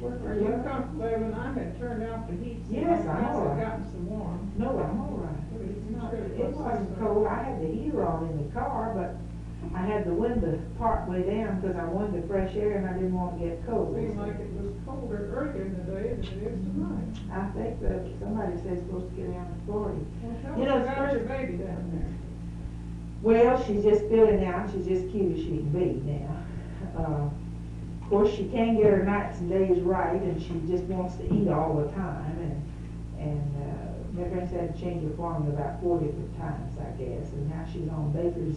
Are you comfortable, Evelyn? I had turned out the heat. Yes, I'm all right. Gotten some warm. No, I'm all right. But it's not. It wasn't cold. I had the heater on in the car, but I had the window part way down because I wanted the fresh air and I didn't want to get cold. It seemed like it was colder earlier in the day than it is tonight. I think that somebody said it's supposed to get down to 40. Well, tell You us know, about your baby down there. Well, she's just filling out. She's just cute as she can be now. Of course, she can't get her nights and days right, and she just wants to eat all the time. And my parents had to change her formula about 4 different times, I guess. And now she's on Baker's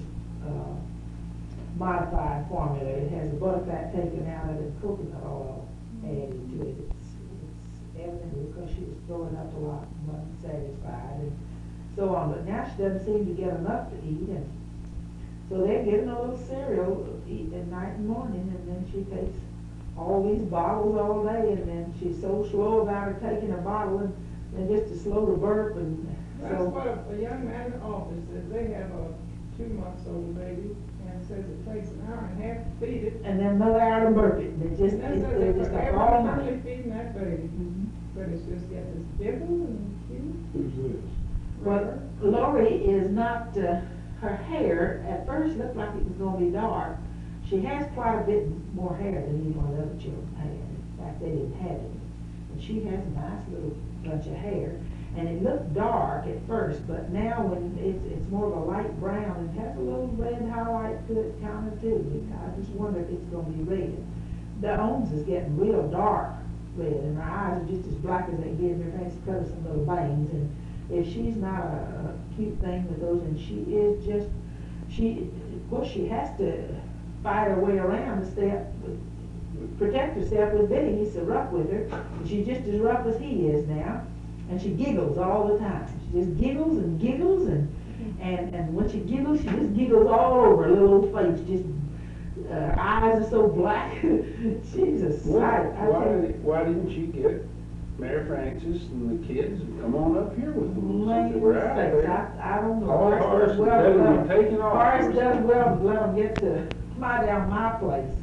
modified formula. It has the butterfat taken out of it, and coconut oil added to it. It's evidently because she was throwing up a lot and wasn't satisfied and so on. But now she doesn't seem to get enough to eat, and so they're getting a little cereal to eat at night and morning, and then she takes all these bottles all day, and then she's so slow about her taking a bottle, and then just as slow to burp, and That's so. what a young man in the office said. They have a 2-month-old baby, and says it takes an hour and a half to feed it. And then another hour to burp it, and they're just up all night. Really feeding that baby. But it's just got this giggle and cute. Who's this? Well, Lori is not, her hair at first looked like it was going to be dark. She has quite a bit more hair than any one of the other children had. In fact, they didn't have it. But she has a nice little bunch of hair. And it looked dark at first, but now when it's more of a light brown and has a little red highlight to it kind of too. I just wonder if it's going to be red. The Ohms is getting real dark red, and her eyes are just as black as they get, and her face covers some little bangs. And if she's not a cute thing with those, and she is just, of course she has to fight her way around to stay up, protect herself with Billy. He's so rough with her, and she's just as rough as he is now. And she giggles all the time. She just giggles and giggles, and when she giggles, she just giggles all over her little old face. Just her eyes are so black. She's a sight. Why didn't you get Mary Frances and the kids and come on up here with them? I don't know. Horace does well to let them get to lie down my place.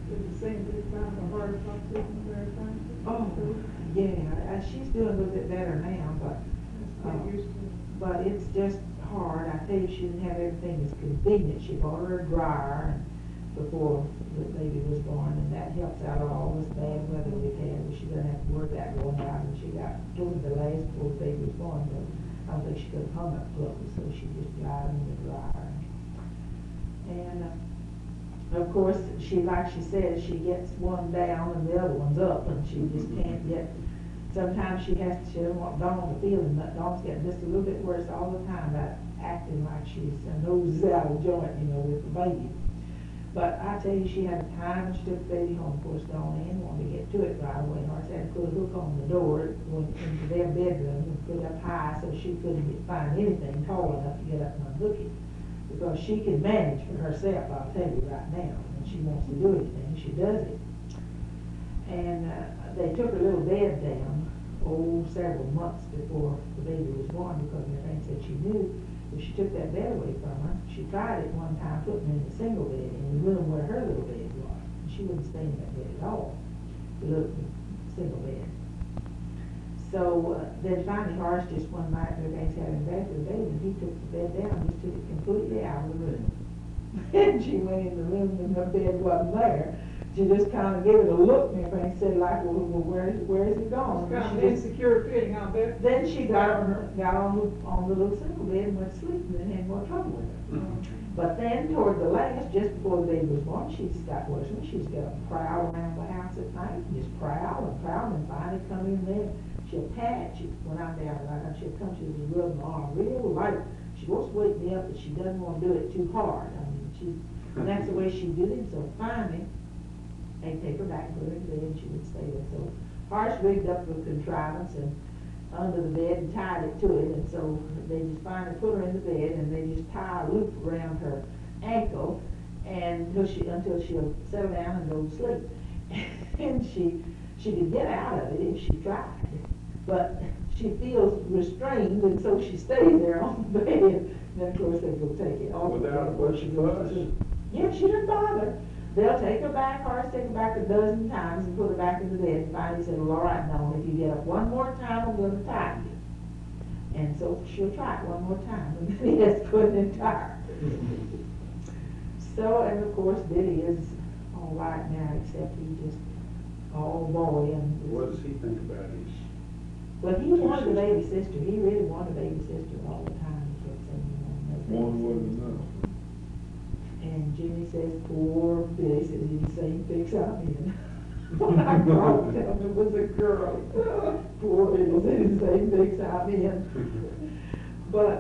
Did you sing this time the hard conversation very fine? Oh, yeah, she's doing a little bit better now, but it's just hard. I tell you, she didn't have everything as convenient. She bought her a dryer before the baby was born, and that helps out all this bad weather we've had. She doesn't have to worry about going out, and she got towards the last before the baby was born, but I don't think she could have hung up clothes, so she just dried them in the dryer. And of course, like she says, she gets one down and the other one's up, and she just can't get. Sometimes she doesn't want Dawn to feel it, but Dawn's getting just a little bit worse all the time about acting like she's nose out of joint, with the baby. But I tell you, she had a time when she took the baby home. Of course, Dawn Ann wanted to get to it right away. Horace had to put a hook on the door into their bedroom and put it up high so she couldn't find anything tall enough to get up and unhook it. Because she can manage for herself, I'll tell you right now. When she wants to do anything, she does it. And they took her little bed down, several months before the baby was born, because my friend said she knew if she took that bed away from her. She tried it one time putting her in a single bed in the room where her little bed was. And she wouldn't stay in that bed at all, the little single bed. So then finally Horace just one night, their parents had him back to the baby, and he took the bed down and just took it completely out of the room. And she went in the room and the bed wasn't there. She just kind of gave it a look, and everybody said, like, well, where is it gone? It's kind of insecure feeling, I'll bet. Then she got on the little single bed and went to sleep, and then had more trouble with her. But then, toward the last, just before the baby was born, she just got worse, and she's got to prowl around the house at night, and just prowl, and finally come in there. She'll pat, when I'm down, she'll come, she'll just rub my arm real light. She wants to wake me up, but she doesn't want to do it too hard. And that's the way she did it, so finally, they'd take her back and put her in bed, and she would stay there. So Horace rigged up a contrivance and under the bed and tied it to it, and so they just finally put her in the bed, and they just tie a loop around her ankle until she'll settle down and go to sleep. And she could get out of it if she tried, but she feels restrained, and so she stays there on the bed. And then of course they go take it off. Without a question, yeah, she didn't bother. They'll take her back, or take her back a dozen times and put her back in the bed, and finally said, well, all right, now, if you get up one more time, I'm gonna tie you. And so she'll try it one more time, and then he has to put it in tie. So, and of course, Billy is all right now, except he just, all boy, and. What does he think about his? Well, he wanted a baby sister, he really wanted a baby sister all the time, he kept saying, you know, no baby One wasn't sister. enough. And Jimmy says, poor Billy, says he's the same fix I'm in. When I called him, it was a girl. Poor Billy, said he's the same fix I'm in. But,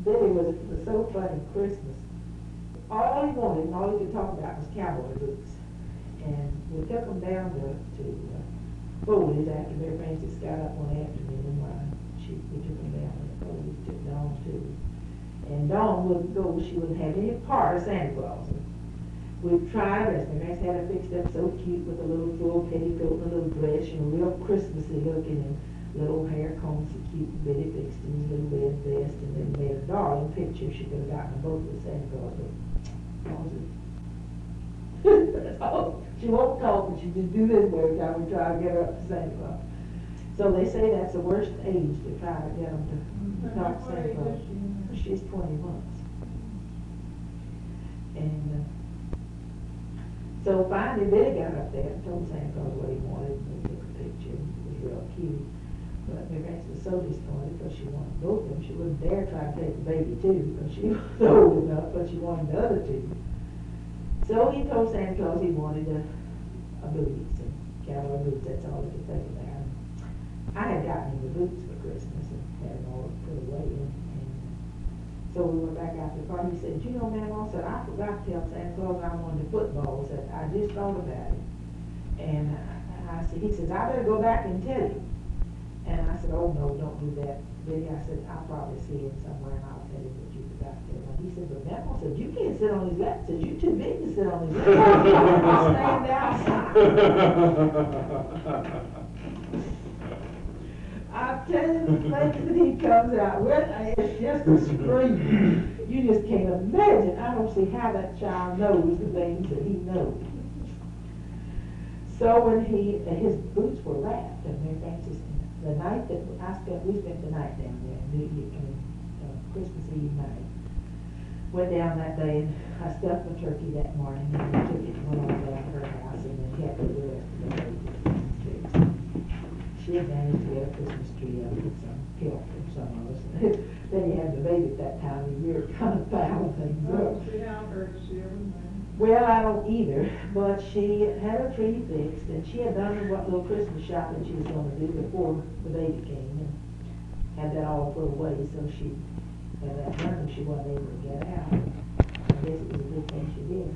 Billy was so funny Christmas. All he wanted and all he could talk about was cowboy boots. And we took them down to Foley's after Mary Frances got up one afternoon while we took them down to Foley's, took Dawn too. And Dawn wouldn't go, she wouldn't have any part of Santa Claus. We've tried our best. Mary Frances had her fixed up so cute with a little full petticoat and a little dress, you know, real Christmassy looking, and little hair combs so cute. Billy fixed his little red vest, and then made a darling picture she could have gotten them both with Santa Claus. Oh, she won't talk, but she just do this every time we try to get her up to Santa Claus. So they say that's the worst age to try to get them to talk to Santa Claus. She's 20 months. And so finally Billy got up there and told Santa Claus what he wanted, and they took a picture. It was real cute. But Mary Frances was so disappointed because she wanted both of them. She wouldn't dare try to take the baby too, because she was old enough, but she wanted the other two. So he told Santa Claus he wanted a boots, and cowboy boots, that's all he could think about. I had gotten him the boots for Christmas and had them all put away. And so we went back out to the car, and he said, you know, Mama, said, I forgot to tell Santa Claus I wanted a football. Said, I just thought about it. And I said, he says, I better go back and tell you. And I said, oh, no, don't do that, Billy. I said, I'll probably see him somewhere, and I'll tell him that you forgot to tell him. He said, but Mama said, you can't sit on his lap. Said, you're too big to sit on his lap. I'll stand outside. I tell you, the things that he comes out with, it's just a scream. You just can't imagine. I don't see how that child knows the things that he knows. So when his boots were wrapped, and Mary Frances, the night that we spent the night down there, Christmas Eve night. Went down that day, and I stuffed the turkey that morning, and we took it and went on down to her house, and then kept it the rest of the day. She had managed to get a Christmas tree up with some help from some of us. Then you had the baby at that time of year, kind of foul things up. See how hurt she ever made. Well, I don't either, but she had her tree fixed, and she had done what little Christmas shopping she was going to do before the baby came, and had that all put away, so she had that done, and she wasn't able to get out. I guess it was a good thing she did.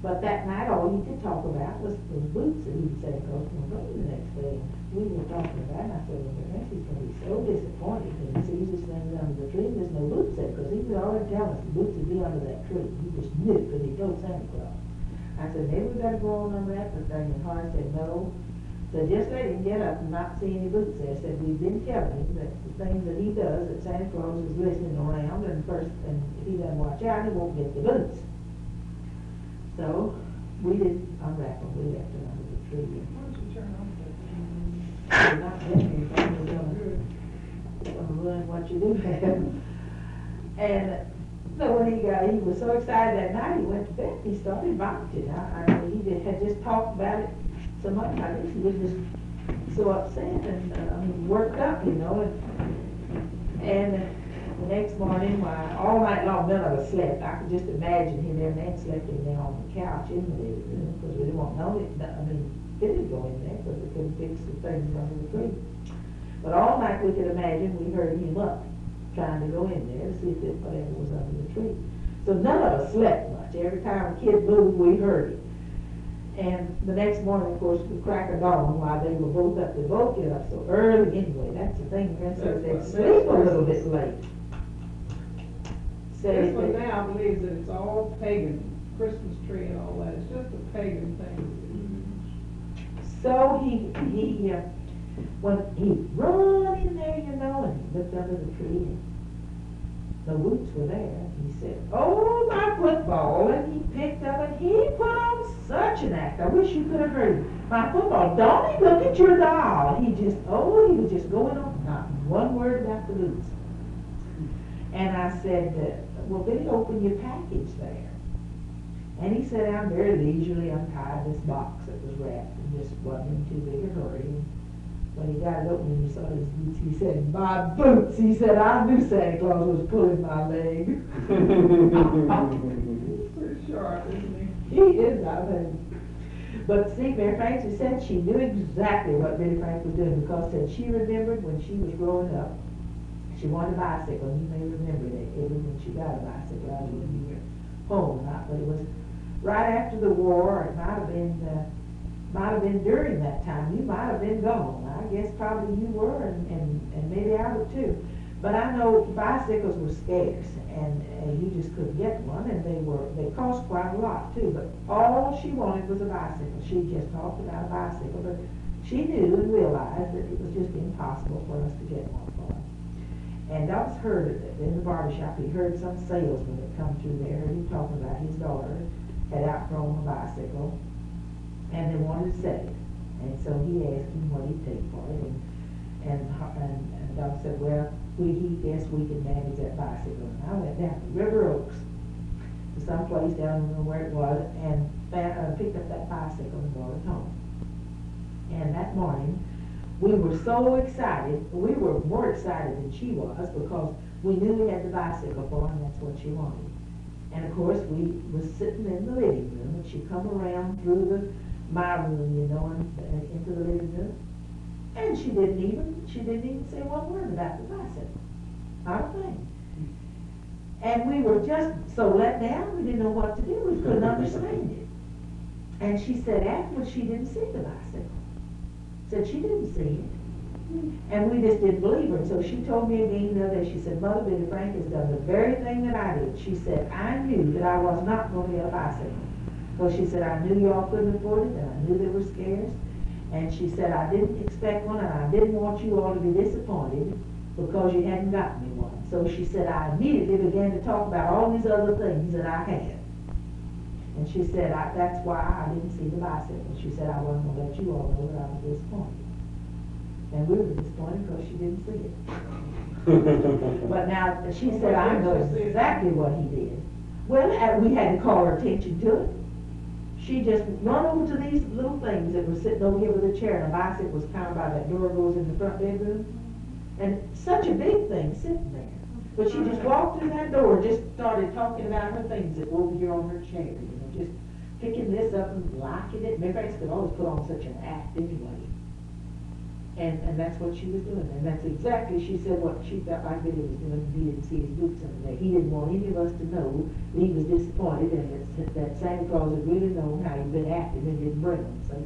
But that night, all he did talk about was those boots that he said, because we were going the next day. We were talking about it, and I said, well, Nancy's going to be so disappointed when he sees this thing under the tree, and there's no boots there, because he was already telling us the boots would be under that tree. He just knew it, because he told Santa Claus. I said, maybe we better go on and wrap the thing, and Horace said, no. So just let him get up and not see any boots there. Said, we've been telling him that the things that he does, that Santa Claus is listening around, and if he doesn't watch out, he won't get the boots. So we didn't unwrap them, we left them under the tree. Why don't you turn off that? Not that anything, we're gonna ruin what you do have. And so when he was so excited that night, he went to bed, he started vomiting. He had just talked about it so much, I guess he was just so upset and worked up, you know. And the next morning, all night long, none of us slept. I could just imagine him there, and Nan slept in there on the couch in the living room, because we didn't want to know it. It didn't go in there, because we couldn't fix the things under the tree. But all night we could imagine we heard him up, trying to go in there to see if whatever was under the tree. So none of us slept much. Every time a kid moved, we heard it. And the next morning, of course, we crack of dawn while they were both up. They both get up so early anyway. That's the thing. Grandson said, sleep a little bit late. This one now believes that it's all pagan, Christmas tree and all that. It's just a pagan thing. So when he run in there, you know, and he looked under the tree, and the Woots were there. He said, "Oh, my football," and he picked up and he put on such an act. I wish you could have heard him. "My football, Donnie, look at your doll." He was just going on, not one word about the Woots. And I said, "Well, Billy, open your package there." And he sat down very leisurely, untied this box that was wrapped, and just wasn't in too big a hurry. And when he got it open and he saw his boots, he said, "My boots!" He said, "I knew Santa Claus was pulling my leg." He's pretty sharp, isn't he? He is, I think. But see, Mary Frances said she knew exactly what Billy Frank was doing, because said she remembered when she was growing up, she wanted a bicycle. You may remember that, Evelyn, when she got a bicycle. I was when you were home or not, but it was right after the war. It might have been during that time. You might have been gone. I guess probably you were, and maybe I would too. But I know bicycles were scarce, and you just couldn't get one, and they cost quite a lot too. But all she wanted was a bicycle. She just talked about a bicycle, but she knew and realized that it was just impossible for us to get one for her. And Dobbs heard it in the barber shop. He heard some salesman that come through there, and he talking about his daughter had outgrown a bicycle, and they wanted to sell it. And so he asked him what he'd take for it, and Doc said, "Well, he guessed we could manage that bicycle." And I went down to River Oaks, to some place down, I don't know where it was, and picked up that bicycle and brought it home. And that morning, we were so excited. We were more excited than she was, because we knew we had the bicycle for her, and that's what she wanted. And of course, we was sitting in the living room, and she come around through my room, you know, and into the living room. And she didn't even say one word about the bicycle. Not a thing. And we were just so let down, we didn't know what to do. We couldn't understand it. And she said afterwards she didn't see the bicycle. Said she didn't see it. And we just didn't believe her. And so she told me again the other day, she said, "Mother, Billy Frank has done the very thing that I did." She said, "I knew that I was not going to get a bicycle." Well, she said, "I knew y'all couldn't afford it, and I knew they were scarce." And she said, "I didn't expect one, and I didn't want you all to be disappointed because you hadn't gotten me one." So she said, "I immediately began to talk about all these other things that I had." And she said, "That's why I didn't see the bicycle." She said, "I wasn't going to let you all know that I was disappointed." And we were disappointed because she didn't see it. But now, she said, "I know exactly what he did." Well, we had to call her attention to it. She just run over to these little things that were sitting over here with a chair, and a bicycle was kind of by that door goes in the front bedroom. And such a big thing sitting there. But she just walked through that door and just started talking about her things that were over here on her chair, you know, just picking this up and liking it. My friends could always put on such an act anyway. And that's what she was doing. And that's exactly, she said, what she felt like Billy was doing. He didn't see his boots under there. He didn't want any of us to know that he was disappointed, and that Santa Claus had really known how he'd been acting and didn't bring them, see?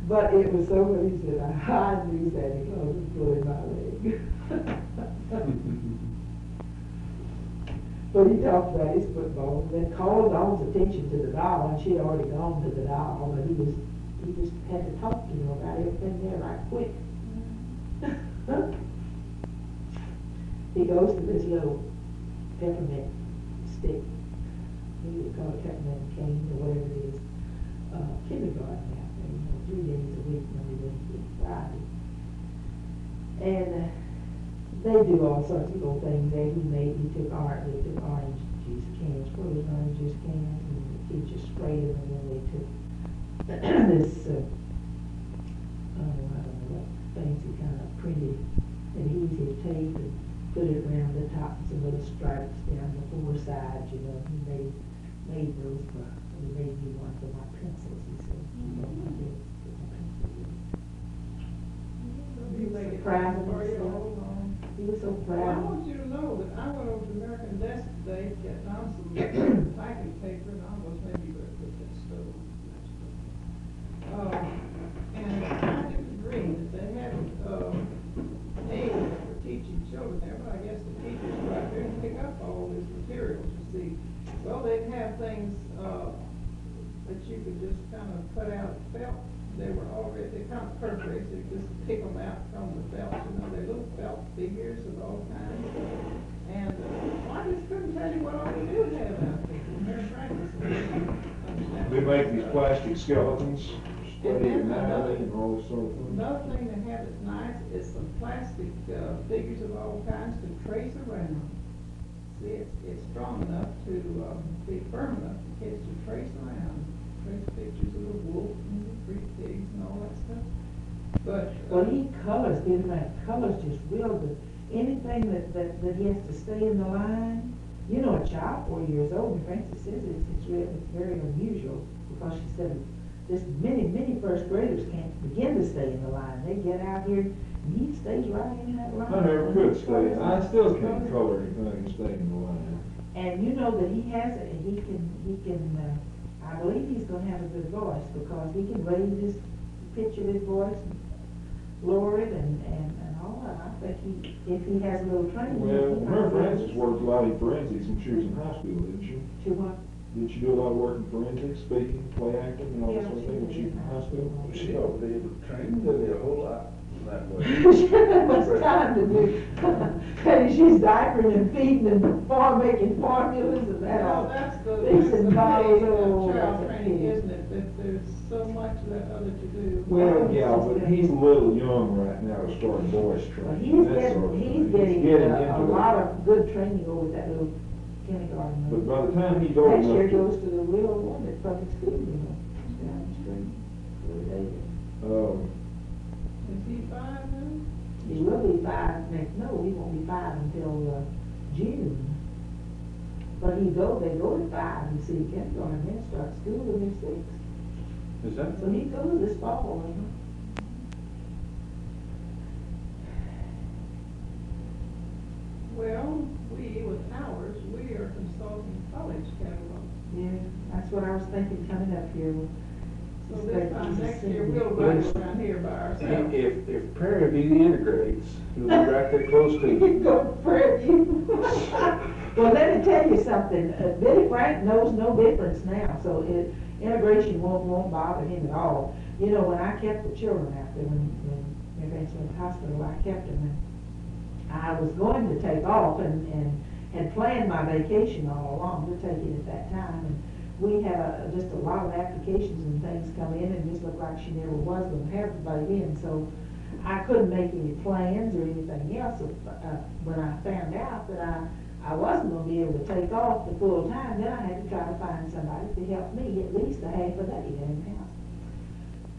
But it was so funny. He said, "I knew Santa Claus was pulling my leg." But he talked about his football, and then called Dawn's attention to the doll, and she had already gone to the doll, but he just had to talk to her about everything there right quick. He goes to this little peppermint stick. He would call it peppermint cane or whatever it is. Kindergarten out there, you know, 3 days a week, Monday, Wednesday, Friday. And they do all sorts of little things there. He took orange juice cans, frozen orange juice cans, and the teachers sprayed them, and then they took this, I don't know what fancy kind of printed adhesive tape and put it around the top and some little stripes down the 4 sides, you know. He made those for, he made me one for my pencils, he said. You made it Proud of for you himself. all along. He was so Well, I proud. want you to know that I went over to American Desk today to get down some packing paper, and I was maybe going to put that stove. And I disagree that they haven't aid for teaching children there, but I guess the teachers go out there and pick up all these materials, you see. Well, they'd have things that you could just kind of cut out felt they were already, they kind of perforated, so you just pick them out from the felt, they're little felt figures of all kinds. And, well, I just couldn't tell you what all we do have out there. Mary Francis. They make these plastic skeletons, And study then anatomy and all this sort of thing. another thing they have that's nice is some plastic, figures of all kinds to trace around. See, it's strong enough to, be firm enough for kids to trace around. Trace pictures of the wolf and the three pigs and all that stuff. But, Well, he colors, different colors just real good. Anything that he has to stay in the line, you know, a child 4 years old, and Francis says it's very unusual, because she said just many first graders can't begin to stay in the line. They get out here, and he stays right in that line. I never could stay, I still can't color anything and stay in the line. And you know that he has, he can, I believe he's gonna have a good voice, because he can raise his, pitch of his voice, and lower it, and all that. I think if he has a little training. Well, Mary Francis worked a lot in forensics when she was in high school, didn't she? To what? Did she do a lot of work in forensics, speaking, play acting, and all that Yeah, sort of she thing when she was did. in high school? She ought to be able to train Lily a whole lot that way. She had much time to do. And she's diapering and feeding and making formulas and that well, all. that's the Fixing bottles, main, oh, child that's a training, kid. isn't it? That there's so much that other to do. Well, yeah, but he's a little young right now to start voice Well, training. he's that sort of getting, thing. he's getting into a it. lot of good training over that little kindergarten. But by the time he's old Next year enough goes to the real one at public school, you know, down the street. Where they do. Is he 5 now? He will be 5 next, no, he won't be 5 until, June. But they go to 5, you see, kindergarten, then start school when they're 6. Is that? So he goes this fall, you know. Well, with ours, we are consulting college catalogs. Yeah, that's what I was thinking coming up here. So this time next year, we'll ride around here by ourselves. If Prairie View integrates, you'll be right there close to You you. go to Prairie View. Well, let me tell you something, Billy Frank knows no difference now, so integration won't bother him at all. You know, when I kept the children out there, when my parents went to the hospital, I kept them, and I was going to take off and had planned my vacation all along to take it at that time. And we had just a lot of applications and things come in, and it just looked like she never was going to have everybody in. So I couldn't make any plans or anything else. When I found out that I wasn't going to be able to take off the full time, then I had to try to find somebody to help me at least a half a day in the house.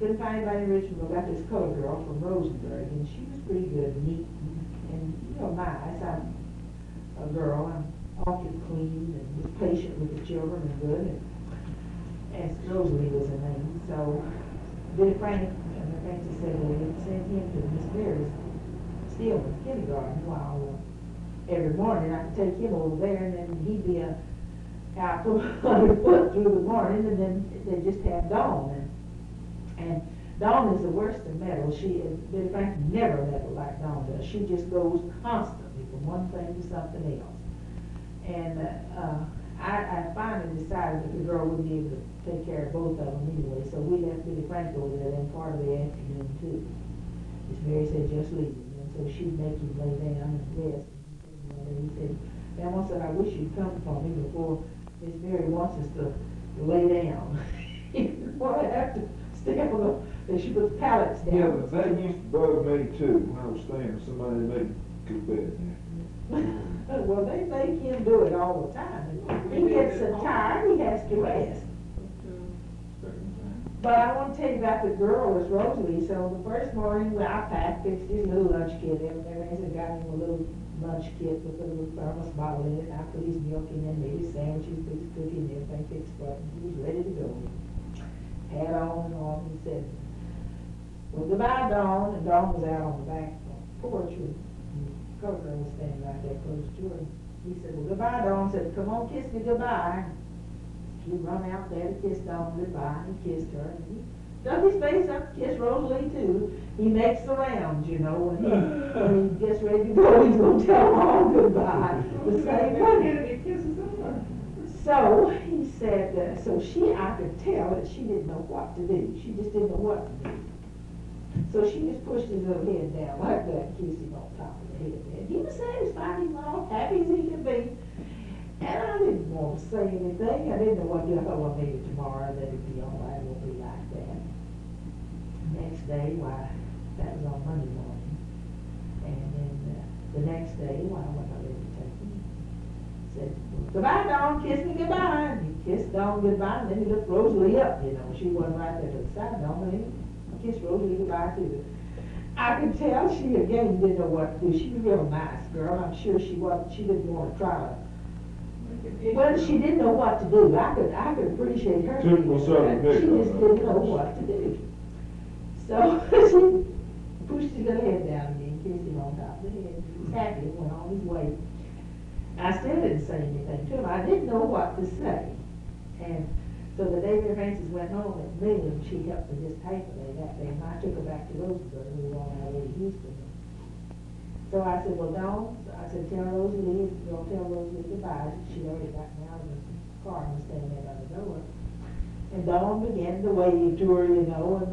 Couldn't find anybody in Richmond. I got this colored girl from Rosenberg, and she was pretty good, neat, and you know, nice. I'm a girl. I'm awfully clean and was patient with the children and good. And Rosalie was her name. So Billy Frank and Francis said, well, we'd send him to Miss Mary's Stillman's kindergarten while every morning I could take him over there, and then he'd be out 100 foot through the morning, and then they just have Dawn. And Dawn is the worst of metal. Billy Frank never meddle like Dawn does. She just goes constantly from one thing to something else. And I finally decided that the girl wouldn't be able to take care of both of them anyway, so we left Billy Frank over there then part of the afternoon too. Miss Mary said, just leave him, and so she'd make him lay down and rest. And he said, Grandma said, I wish you'd come for me before Miss Mary wants us to lay down. Well, I have to stay on the, and she puts pallets down. Yeah, but that used to bug me too, when I was staying with somebody that made go to bed. Well, they make him do it all the time. He gets so tired, he has to rest. But I want to tell you about the girl was Rosalie. So the first morning, I packed, fixed his little lunch kit. Everybody got him a little lunch kit with a little thermos bottle in it. And I put his milk in there, made his sandwiches, put his cookie and everything fixed for him. He was ready to go. Hat on and all. He said, well, goodbye, Dawn. And Dawn was out on the back porch with the colored girl was standing right there close to her. He said, well, goodbye, Dawn. Said, come on, kiss me goodbye. He run out there to kiss Dawn goodbye. He kissed her. And he stuck his face up, kissed Rosalie too. He makes the rounds, you know, when he gets ready to go, he's going to tell them all goodbye. The same way. He kisses her. So he said, so I could tell that she didn't know what to do. She just didn't know what to do. So she just pushed his little head down like that and kissed him on top of the head. And he was satisfied, he was all happy as he could be. And I didn't want to say anything. I didn't know what to do. I thought, well, maybe tomorrow that it'd be all right. It won't be like that. Next day, why, that was on Monday morning. And then the next day, why, I wasn't ready to take him. Said, goodbye, Dawn, kiss me goodbye. And he kissed Dawn goodbye, and then he looked Rosalie up, you know. She wasn't right there to the side, Dawn, but he kissed Rosalie goodbye too. I could tell she again didn't know what to do. She was a real nice girl. I'm sure she didn't want to try to. Well, she didn't know what to do. I could appreciate her. Typical Southern She nigger. just didn't know what to do. So she pushed his little head down again, kissed him on top of the head. He was happy and went on his way. I still didn't say anything to him. I didn't know what to say. And so the day Mary Frances went home at noon, she helped me just pay for that day. And I took her back to Roseburg. We were on our way to Houston. So I said, well, Dawn, I said, tell Rosalie, don't tell Rosalie goodbye. She'd already got me out of the car and was standing there by the door. And Dawn began to wave to her, you know, and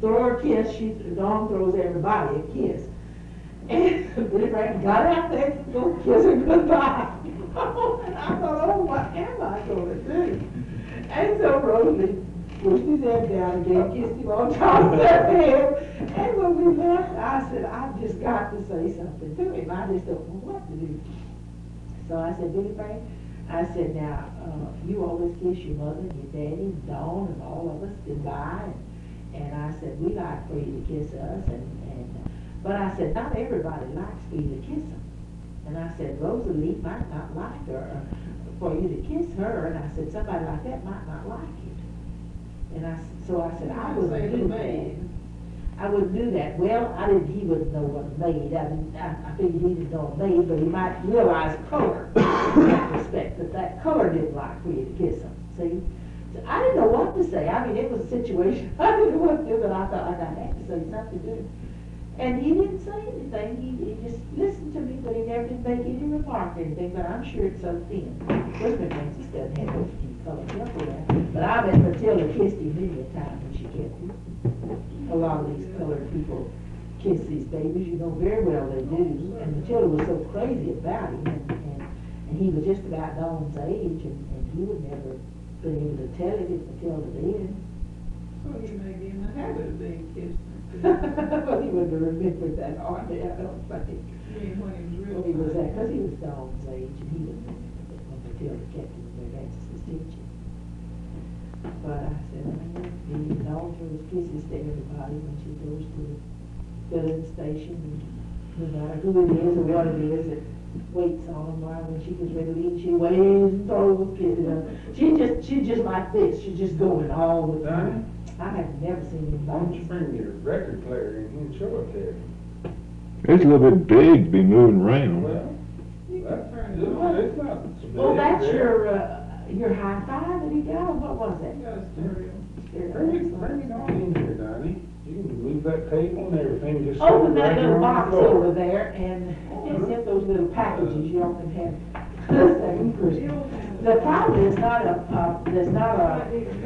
throw her a kiss. Dawn throws everybody a kiss. And Billy Frank got out there to go kiss her goodbye. And I thought, oh, what am I going to do? And so Rosalie pushed his head down again, kissed him on top of their head. And when we left, I said, I've just got to say something to him. I just don't know what to do. So I said, Billy Frank, I said, now, you always kiss your mother and your daddy and Dawn and all of us goodbye. And I said, we like for you to kiss us. But I said, not everybody likes for you to kiss them. And I said, Rosalie might not like her, for you to kiss her. And I said, somebody like that might not like you. And so I said, I wouldn't do that. I wouldn't do that. Well, he wouldn't know what a maid. I mean, I figured he didn't know a maid, but he might realize color in that respect, that color didn't like for you to kiss him. See? So I didn't know what to say. I mean, it was a situation I didn't know what to do, but I felt like I had to say something to him. And he didn't say anything. He just listened to me, but he never did make any remark or anything, but I'm sure it's so thin. Rosemary Frances doesn't have those deep colored knuckles around. But I bet Matilda kissed him many a time when she kissed him. A lot of these colored people kiss these babies, you know very well they do. And Matilda was so crazy about him, and he was just about Dawn's age, and he would never been able to tell it if Matilda did. So he may be in the habit of being kissed. Well, he wouldn't have remembered that hardly, I don't think. I mean, when he was real. Well, he was that, because he was Dawn's age, and he wouldn't remember that when Matilda kept him in their Frances' teaching. But I said, Dawn throws kisses to everybody when she goes to the filling station, and no matter who it is or what it is that waits on them, while when she was ready to leave, she waves and throws kisses. She's just like this. She's just going all the time. I have never seen Why don't you anybody. bring your record player in here and show it there? It's a little bit big to be moving around. Well, You that's, can turn it on. it's not so big. Well, that's there. your high five that he got. What was You that? got a stereo. Bring it on in here, Donnie. You can move that table and everything, just. Open sit that right little here on the box floor. over there and get those little packages you often have. The problem is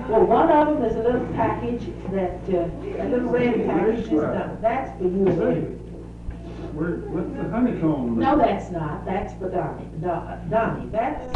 well, one of them is a little package a little red package, that's for you and me. What's the honeycomb? No, that's not, that's for Donnie, Donnie, that's